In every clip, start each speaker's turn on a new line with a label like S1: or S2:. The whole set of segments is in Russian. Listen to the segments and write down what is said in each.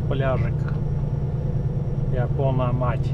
S1: пляжик. Япона мать.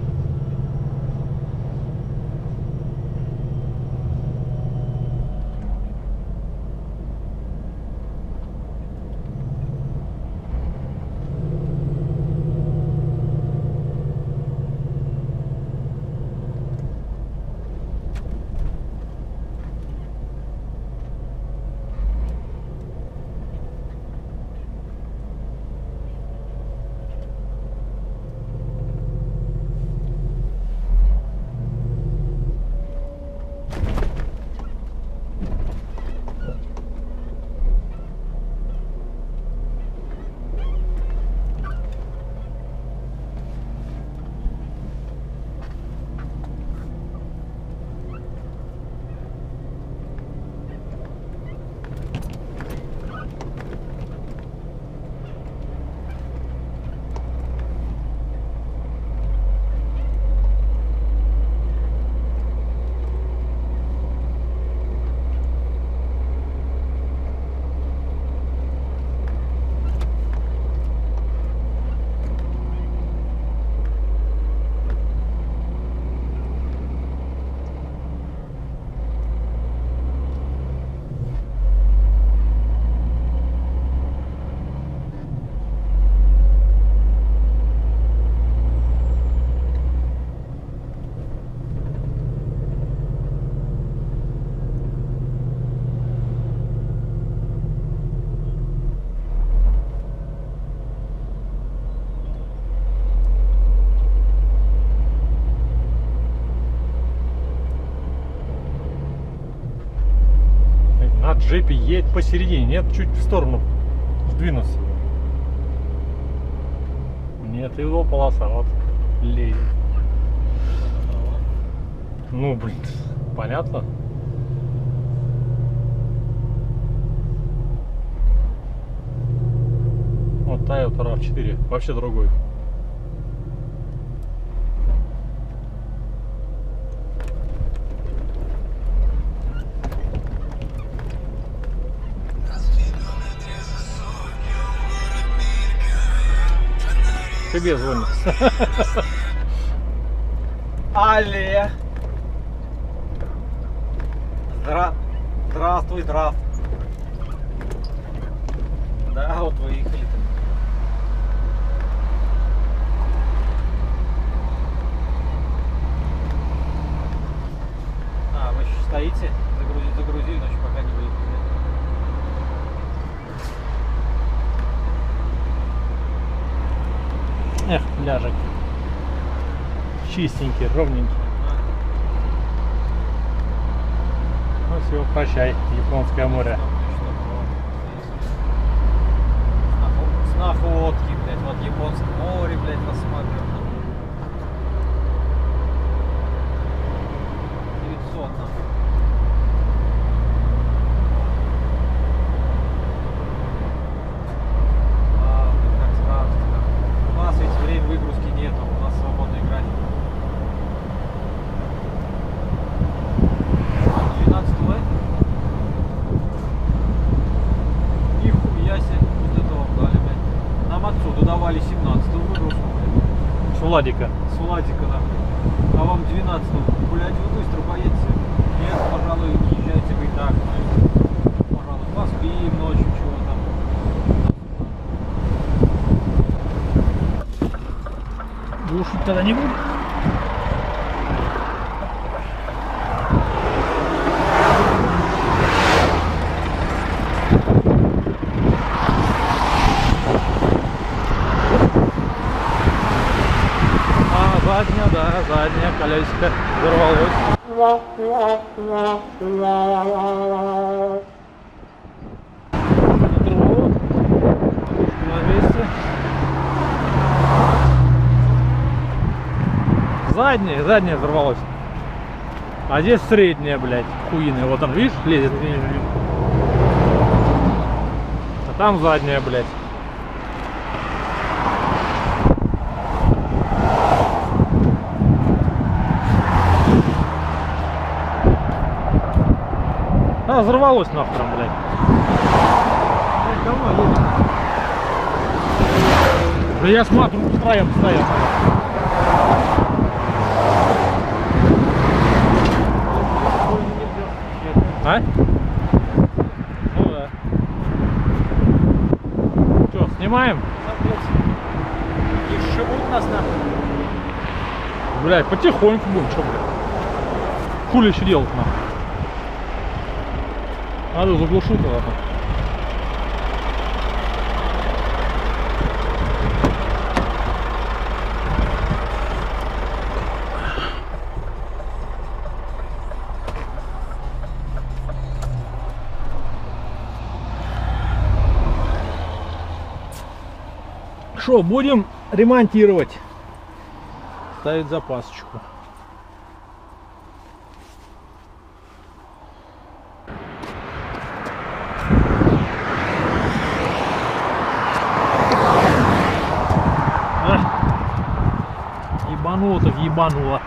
S1: На джипе едет посередине, нет, чуть в сторону сдвинулся. Нет, его полоса вот лезет. Ну блин, понятно. Вот Toyota RAV4, вообще другой. Тебе звонит.
S2: Алле. Здравствуй, здравствуй. Да, вот выехали. А, вы еще стоите? Загрузили, но еще пока не выехали.
S1: Эх, пляжик. Чистенький, ровненький. Ну все, прощай, Японское море.
S2: С находки, блядь, вот Японское море, блядь, рассматриваем. 900 нам. У нас ведь время выгрузки нету, у нас свободный график. 12 лет? Нихуя себе, вот это вам дали, блядь. Нам отсюда давали 17-ю выгрузку, блядь.
S1: С Владика.
S2: С Владика, да. А вам 12-ю. Блядь, вы быстро поедете. Нет, пожалуй, езжайте вы и так. Пожалуй, поспим ночью, чего там.
S1: Глушить тогда не буду. Задняя, да, задняя колесико взорвалось. Оторвало. На месте. Задняя взорвалась. А здесь средняя, блядь, хуиная. Вот он, видишь, лезет. А там задняя, блядь. А, взорвалось нахуй там, блядь.
S2: Давно едем.
S1: Да я смотрю, втроем стоят. А? Ну да. Что, снимаем?
S2: И шибут нас нахуй.
S1: Блядь, потихоньку будем, что, блядь. Хули еще делать нахуй. Надо заглушу тогда. Что, будем ремонтировать. Ставить запасочку. Ебануло так ебануло.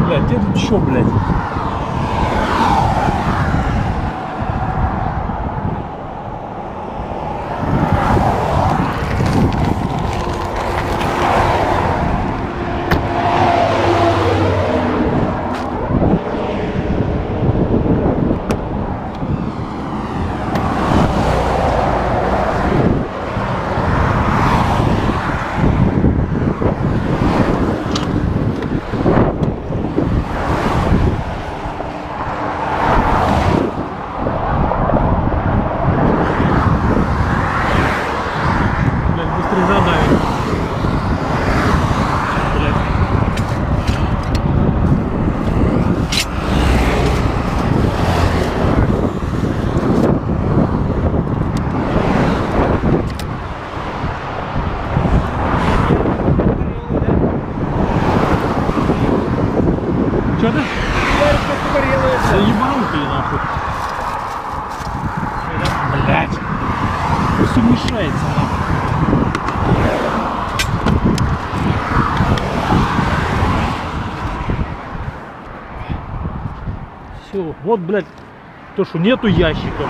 S1: Блядь, где тут еще, блядь? Что ты? Да ебанутый нахуй. Блять. Все мешается нахуй. Все, вот, блядь, то, что нету ящика, блядь.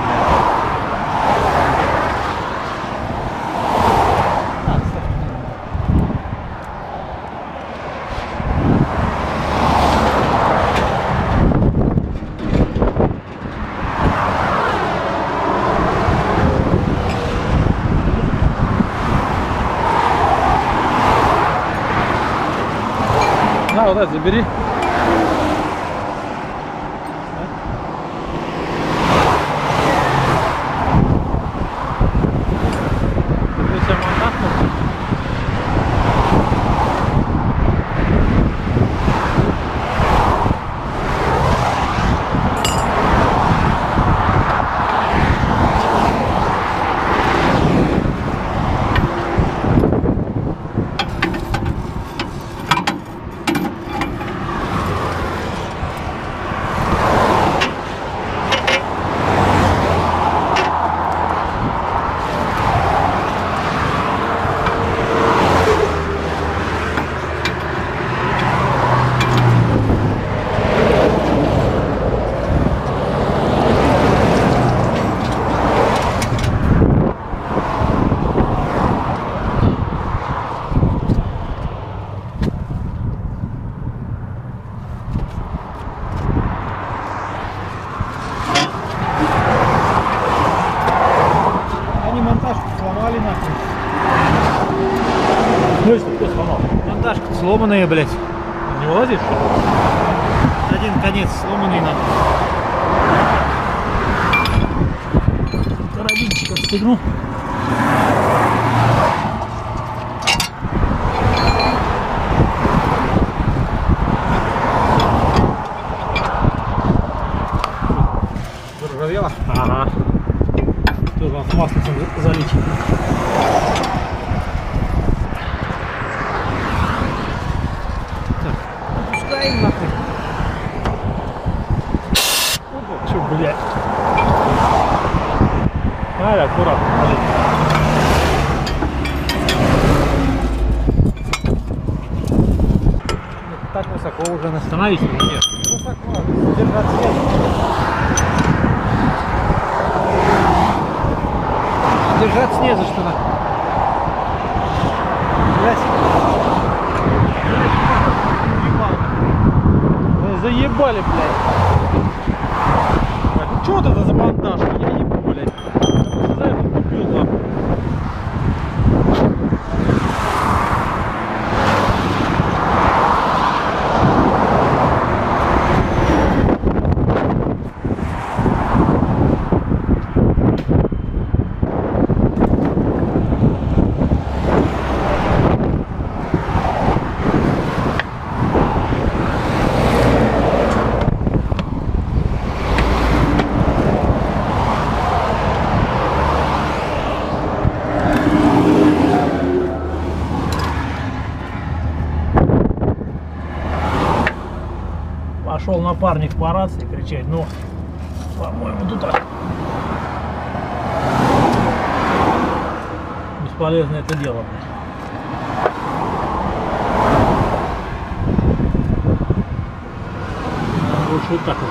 S1: На, вот это забери. Сломали нахуй. Ну если кто сломал?
S2: Монтажка сломанная, блядь.
S1: Не вылазишь, что ли?
S2: один конец сломанный надо. Карабинчик отстегну.
S1: Заржавело? Ага. Тоже надо с маслицем залить. Так, опускаем нахуй. Че, блядь? Ай, аккуратно, блядь. Так высоко уже остановись или нет? Высоко, держаться нет. Держаться не за что. Блять. Заебали, блядь. Что вот это за бандаж? Я ебу, блядь. За это купил, нахуй. Пошел напарник по рации кричать, но, по-моему, тут так бесполезно это дело. Лучше вот так вот.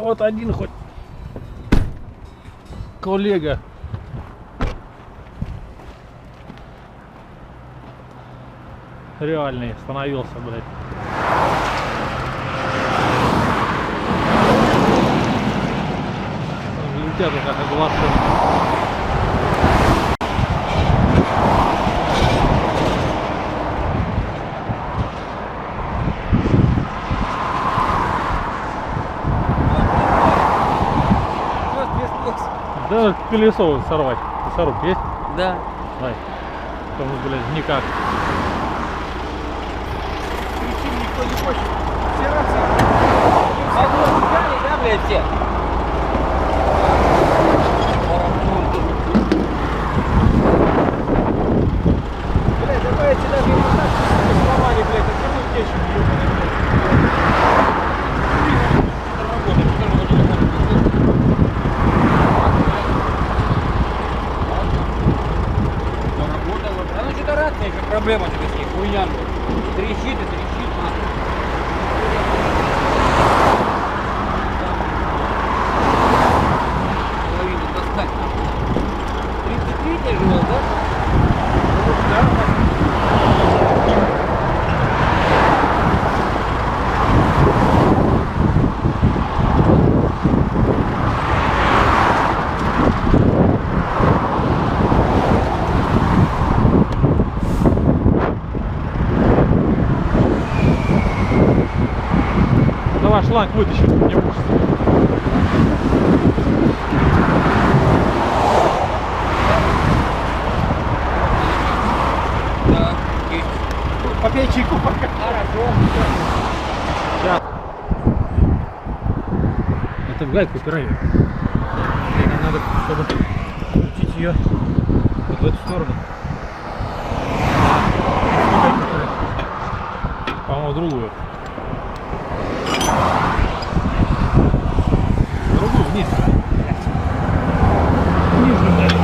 S1: Вот один хоть коллега. Реальный остановился, блядь. Летят как оглашенные. Да, колесо вот сорвать. Лесоруб есть?
S3: Да.
S1: Дай. Потому, блядь, никак.
S3: Причем никто не хочет. Все рации. Одну взяли, да, блядь, все? Блядь, давайте даже ему так сломали, блядь, а все равно течем, ебаный, блядь. Проблема же такие, хуйня, трещит и трещит, нахуй. Половину достать, нахуй. 33 тяжело, да?
S1: Давай шланг вытащи, не мучайся.
S3: Да, есть.
S1: Попей чайку пока.
S3: Хорошо.
S1: Сейчас. Это в гайку упирай. Надо, чтобы крутить ее вот в эту сторону. По-моему, другую. Другую вниз. Нижнюю дали.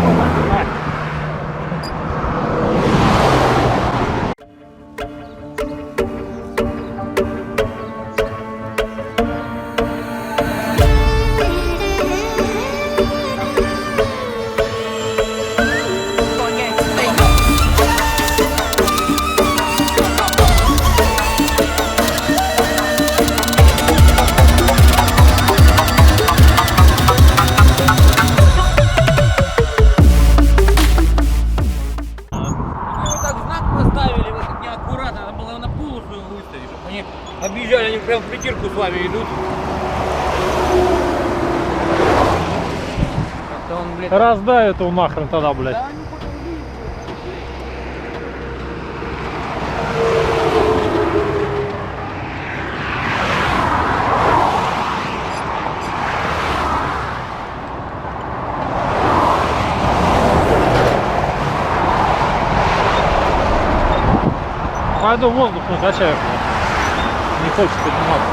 S1: Раздавит его нахрен тогда, блядь.
S3: Да, они потом выйдут.
S1: Пойду воздух накачаю, блядь. Не хочет подниматься.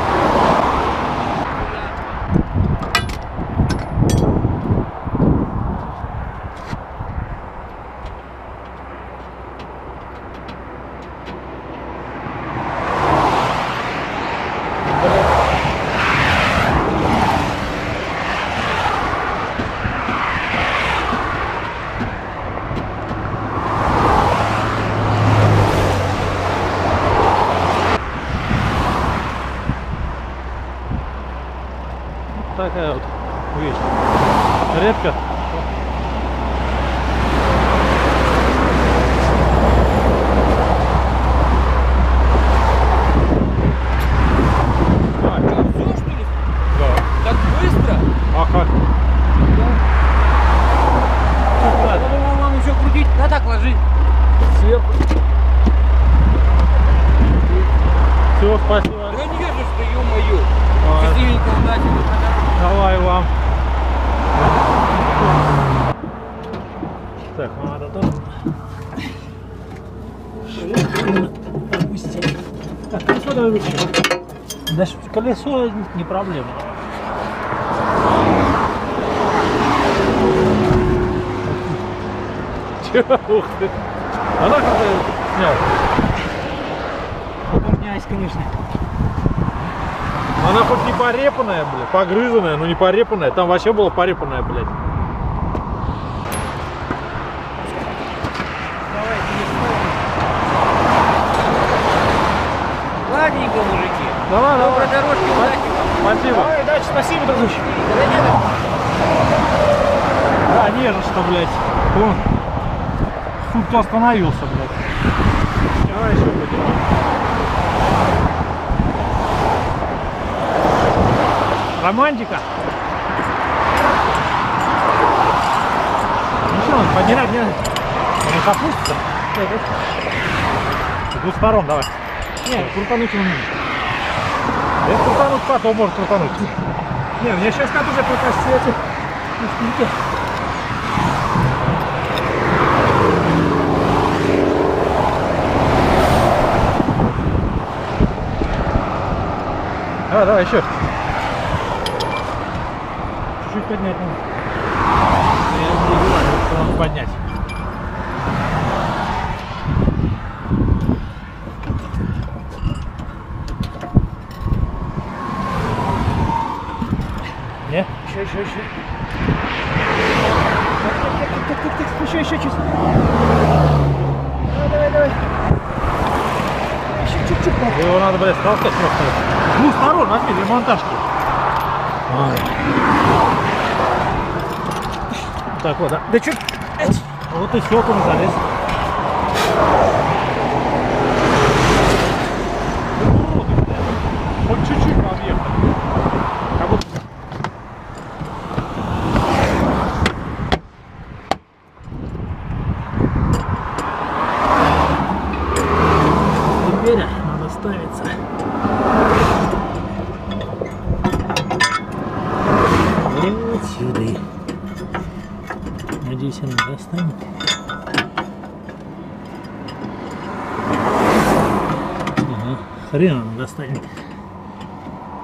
S1: Такая вот вещь. Редко.
S3: А, что, все, что ли?
S1: Да.
S3: Так быстро?
S1: А как?
S3: Я думал, вам еще крутить. Да так, ложи. Сверху.
S1: Все, спасибо.
S3: Да не вижу, что ё-моё.
S1: Давай.
S3: Счастливенько, удачи.
S1: Давай вам. Так, надо тут. Опустить. Так, колесо давай вытащим. Да, колесо не проблема. Ух ты. А так как ты снял?
S3: Упражняюсь, конечно.
S1: Она хоть не порепанная, блядь, погрызанная, но не порепанная. Там вообще была порепанная, блядь.
S3: Давай, ладненько, мужики.
S1: Давай,
S3: Доброй
S1: давай.
S3: дорожки, удачи вам.
S1: Спасибо.
S3: Давай, удачи, спасибо, дружище. Да не за
S1: Да, не же что, блядь. Вон. Тут кто остановился, блядь. Давай еще поднимай. Романтика. Ну что, надо поднять, не опустится. С двух сторон давай.
S3: Нет, крутануть его нужно.
S1: Если крутануть, потом может крутануть.
S3: Не, мне сейчас надо уже попасть эти на спинке.
S1: Давай, давай, еще.
S3: Чуть-чуть поднять надо.
S1: Я не говорю, что надо поднять. Не?
S3: Еще. Так, еще чуть. Давай. Еще чуть-чуть.
S1: Его надо, блядь, толкать просто. С двух сторон, возьми, для монтажки. Так вот, да.
S3: Да чуть.
S1: Вот и все, он залез. Хоть чуть-чуть объехали. Как будто...
S3: Теперь надо ставиться. Вот сюда. Надеюсь, она достанет. Ага, хрен она достанет.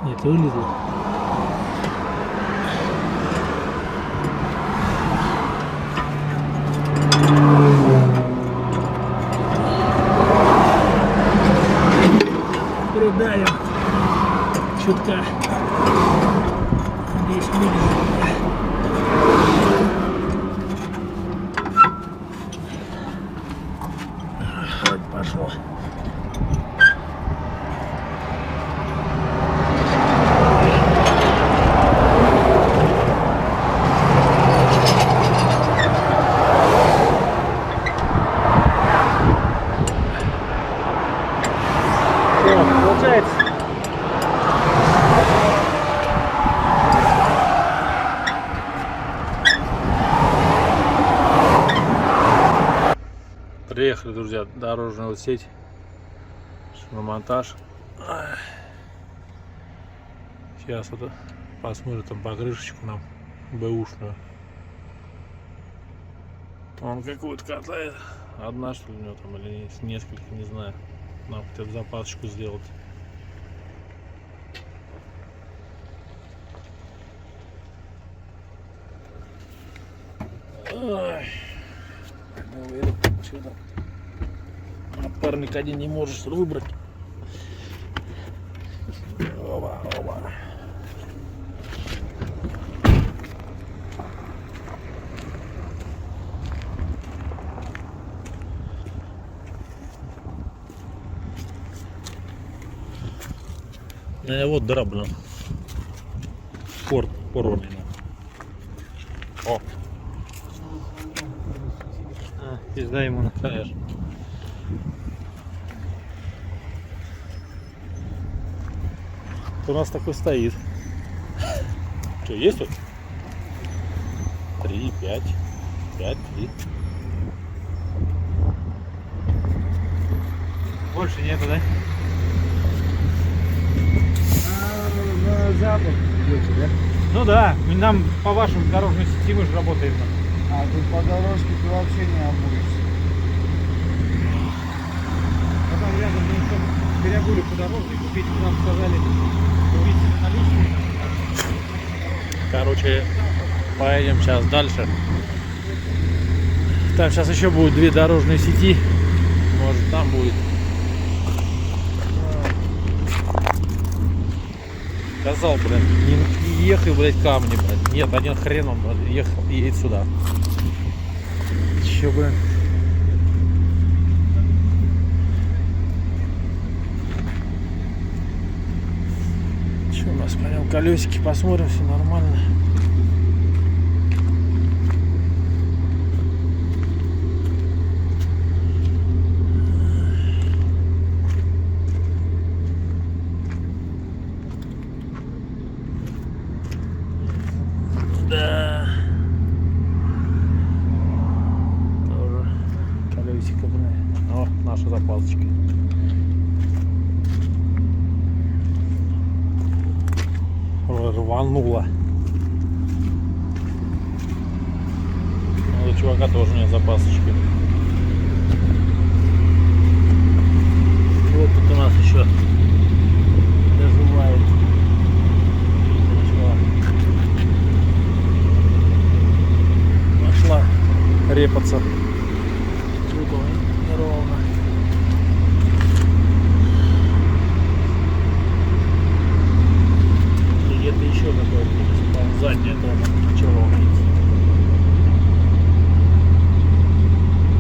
S3: Это вылезло. Придавим чутка. Здесь вылезло. Хоть пошло. Получается
S1: Приехали, друзья, дорожная вот сеть, шиномонтаж. Сейчас вот посмотрим там покрышечку нам бэушную. Он какую-то катает. Одна что ли у него там или несколько, не знаю. Нам хотят запасочку сделать. Ой. Ну, это что там? Напарник один не можешь выбрать. Оба, оба. Вот дыра, блин. Порт порванный. О.
S2: Пизда ему,
S1: Конечно. У нас такой стоит. Что, есть тут? 3, 5, 5, 3.
S2: Больше нету, да?
S3: На запад идете, да?
S2: Ну да, нам по вашему дорожной сети мы же работаем.
S3: А тут по дорожке ты вообще не обуешься.
S2: Потом рядом мы переобули по дорожке, купить нам сказали, купить наличные.
S1: Короче, поедем сейчас дальше. Там сейчас еще будет 2 дорожные сети. Может там будет. Сказал, блин, не ехай, блядь, камни, блядь. Нет, один хрен он ехал, едет сюда. Че, блин. Че у нас, пойдем колесики посмотрим, все нормально. Да. Тоже колесико, блин. О, наша запасочка. Рванула. У чувака тоже нет запасочки. Вот тут у нас еще доживает. Нашла репаться. Тут он неровно. Где-то еще какое-то там заднее дома начало идти.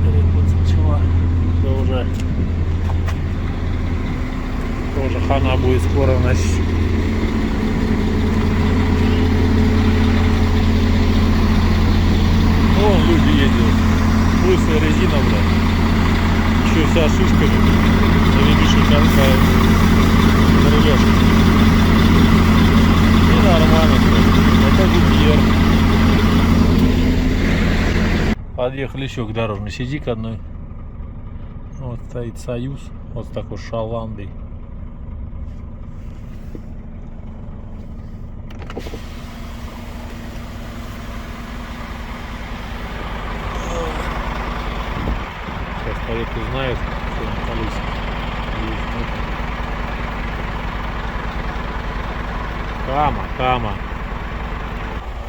S1: Репаться начала. Да уже тоже хана будет скоро носить. Вон люди ездят. Лысая резина, блядь. Еще вся шишками. Заведешь какая на рулежке. И нормально, блядь. Это гудьер. Подъехали еще к дорожной сети к одной. Вот стоит Союз. Вот с такой шаландой. Сейчас поедет, узнает, что на колесе есть. Кама.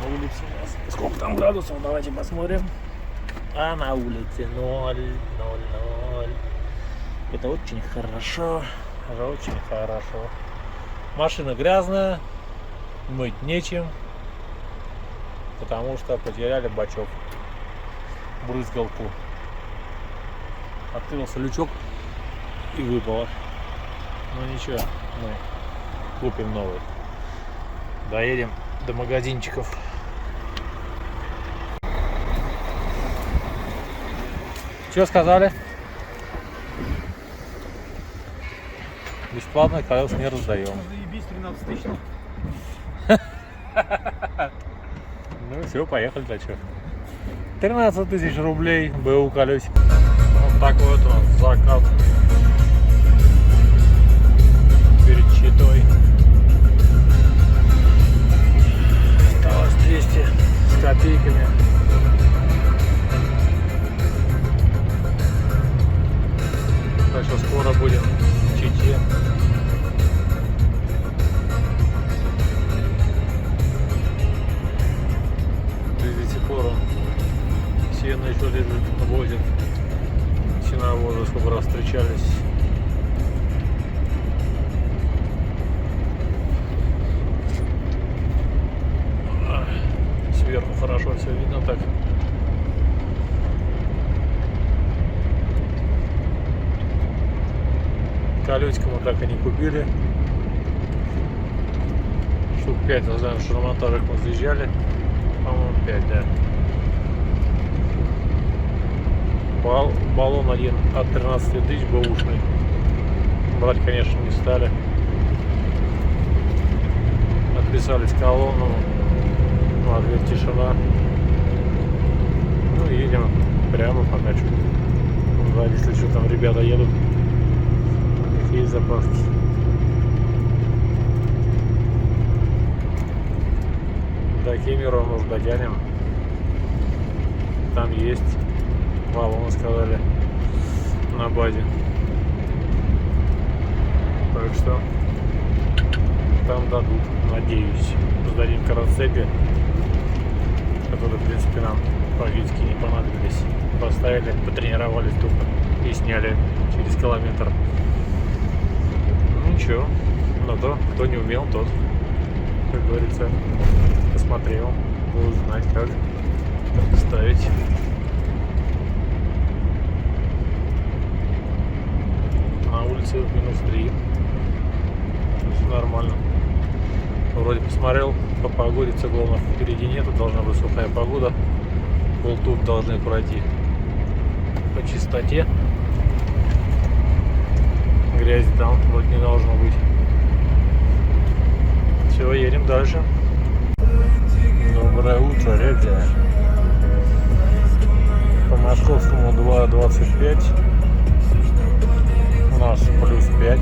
S1: На улице у нас сколько там градусов? Давайте посмотрим. А на улице 0. Это очень хорошо. Это очень хорошо. Машина грязная. Мыть нечем. Потому что потеряли бачок. Брызгалку. Открылся лючок и выпало. Ну ничего, мы купим новый. Доедем до магазинчиков. Что сказали? Бесплатно колес не раздаем.
S2: Заебись, 13 тысяч.
S1: Ну все, поехали, да что. 13 тысяч рублей БУ колесик. такой вот у нас закат перед Читой. Осталось 200 с копейками. Так что скоро будем в Чите. До сих пор он сено еще лежит, возит. Сеновозы сколько раз встречались. Сверху хорошо все видно так. Колесико мы так и не купили. Штук 5, не знаю, что на монтажах мы заезжали. По-моему, 5, да. Баллон один от 13 тысяч бэушный. Брать, конечно, не стали. Отписались колонну. Ну, а дверь тишина. Ну, едем прямо пока что. Ну, если что там ребята едут. У них есть заправки. До Кемерово мы уже дотянем. Там есть валоны, сказали, на базе. Так что там дадут, надеюсь. Сдадим карацепи, которые, в принципе, нам практически не понадобились. Поставили, потренировались только и сняли через километр. Ну ничего, но то, кто не умел, тот, как говорится, посмотрел, будет знать, как ставить. На улице -3. Все нормально. Вроде посмотрел по погоде, циклонов впереди нету, должна быть сухая погода. Болтут должны пройти по чистоте. Грязи там вроде не должно быть. Все, едем дальше. Доброе утро, ребята. По московскому 2:25. У нас плюс 5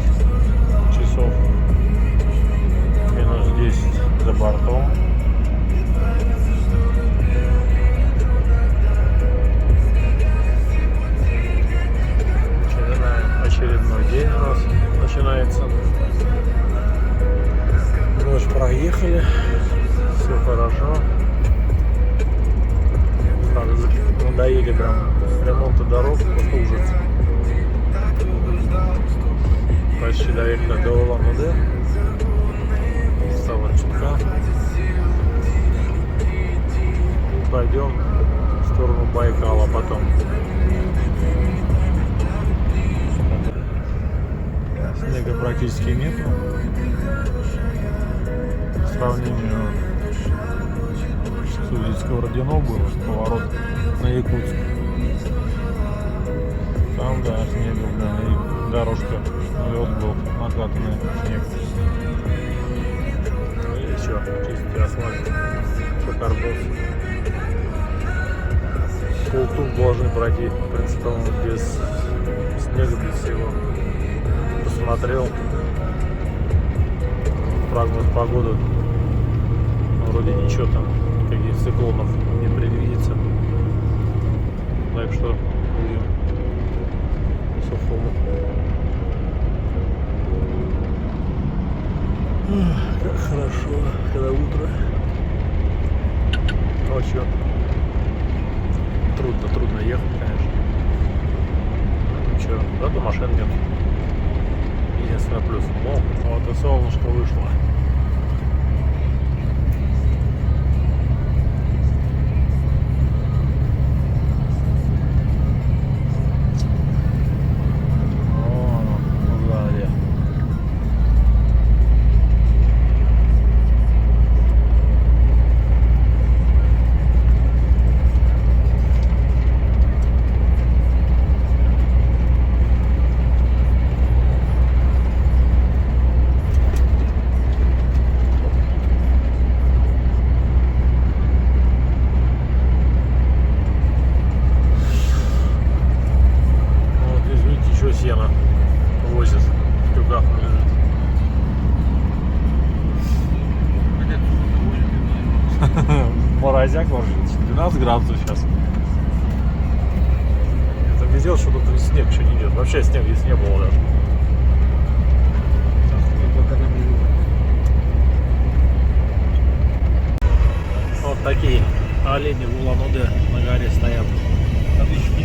S1: часов. Минус 10 за бортом. Очередной день у нас начинается. Дождь проехали. Все хорошо. Так, надоели прям ремонта дорог, просто ужас. Почти доехали до Улан-Удэ. Стало чутка. Пойдем в сторону Байкала потом. Снега практически нету. По сравнению с Узельско-Родино был поворот на Якутск. Там, да, снег был, да, и дорожка, лед был, накатанный снег. И все, чистый асфальт, шикардос. Полтук должны пройти, в принципе, без снега, без всего. Посмотрел прогноз погоды, вроде ничего там, никаких циклонов не предвидится. Так что будем сухому. Как хорошо, когда утро. Ночью трудно ехать, конечно. Ничего, зато машин нет. Единственное плюс. О, вот и солнышко вышло. морозяк ложится. 12 градусов сейчас. Я там везел, что тут снег еще не идет. Вообще снег здесь не было даже. Вот такие олени в Улан-Удэ на горе стоят.
S2: Там еще